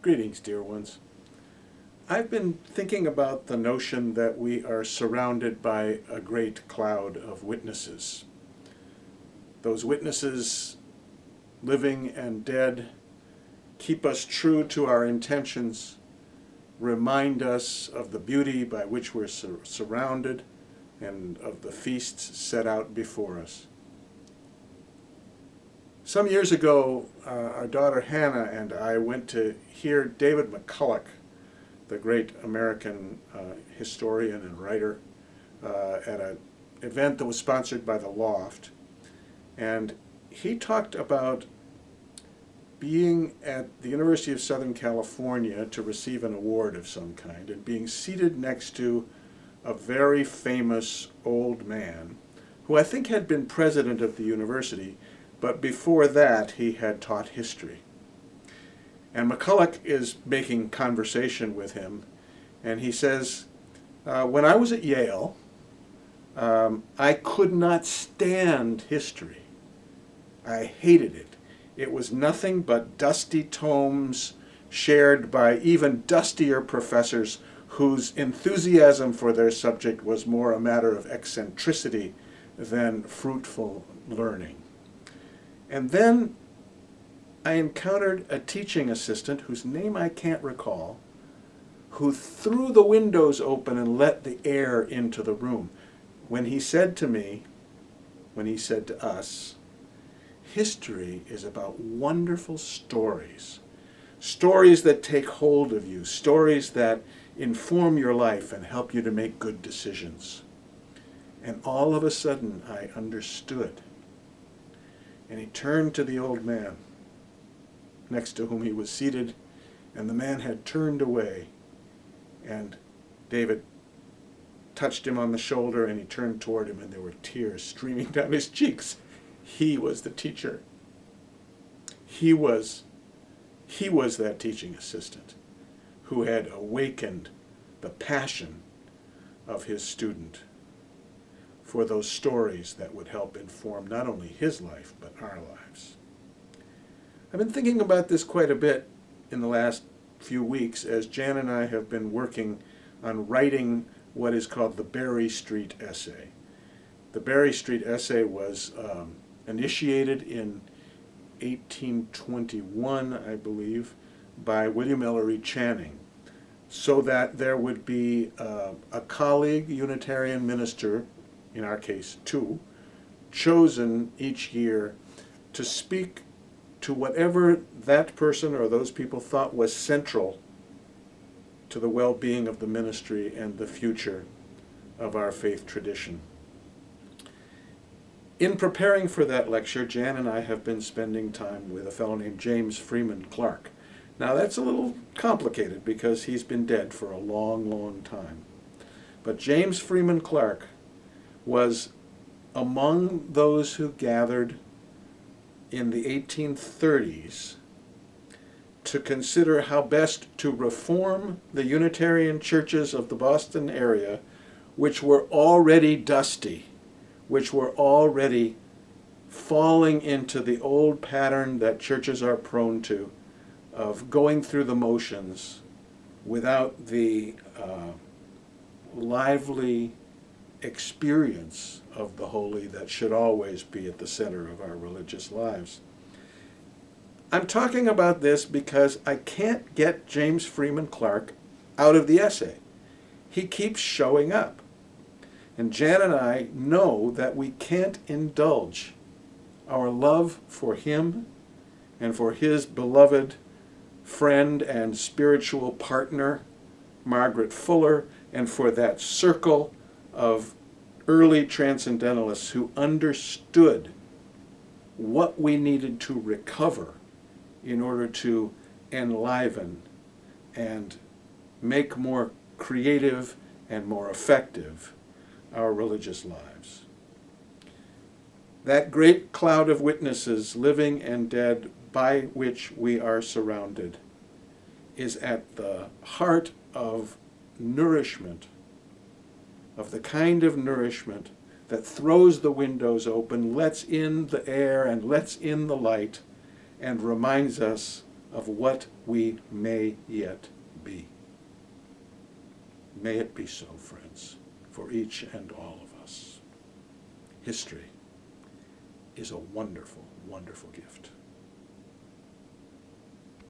Greetings, dear ones. I've been thinking about the notion that we are surrounded by a great cloud of witnesses. Those witnesses, living and dead, keep us true to our intentions, remind us of the beauty by which we're surrounded, and of the feasts set out before us. Some years ago, our daughter Hannah and I went to hear David McCulloch, the great American historian and writer, at an event that was sponsored by the Loft. And he talked about being at the University of Southern California to receive an award of some kind and being seated next to a very famous old man who I think had been president of the university, but before that he had taught history. And McCulloch is making conversation with him, and he says, when I was at Yale, I could not stand history. I hated it. It was nothing but dusty tomes shared by even dustier professors whose enthusiasm for their subject was more a matter of eccentricity than fruitful learning. And then I encountered a teaching assistant whose name I can't recall, who threw the windows open and let the air into the room. When he said to me, when he said to us, history is about wonderful stories, stories that take hold of you, stories that inform your life and help you to make good decisions. And all of a sudden I understood. And he turned to the old man next to whom he was seated, and the man had turned away. And David touched him on the shoulder, and he turned toward him, and there were tears streaming down his cheeks. He was the teacher. He was that teaching assistant who had awakened the passion of his student for those stories that would help inform not only his life, but our lives. I've been thinking about this quite a bit in the last few weeks as Jan and I have been working on writing what is called the Berry Street Essay. The Berry Street Essay was initiated in 1821, I believe, by William Ellery Channing, so that there would be a colleague Unitarian minister, in our case two, chosen each year to speak to whatever that person or those people thought was central to the well-being of the ministry and the future of our faith tradition. In preparing for that lecture, Jan and I have been spending time with a fellow named James Freeman Clarke. Now that's a little complicated because he's been dead for a long, long time. But James Freeman Clarke was among those who gathered in the 1830s to consider how best to reform the Unitarian churches of the Boston area, which were already dusty, which were already falling into the old pattern that churches are prone to, of going through the motions without the lively experience of the holy that should always be at the center of our religious lives. I'm talking about this because I can't get James Freeman Clarke out of the essay. He keeps showing up. And Jan and I know that we can't indulge our love for him and for his beloved friend and spiritual partner, Margaret Fuller, and for that circle of early transcendentalists who understood what we needed to recover in order to enliven and make more creative and more effective our religious lives. That great cloud of witnesses, living and dead, by which we are surrounded, is at the heart of nourishment, of the kind of nourishment that throws the windows open, lets in the air and lets in the light, and reminds us of what we may yet be. May it be so, friends, for each and all of us. History is a wonderful, wonderful gift.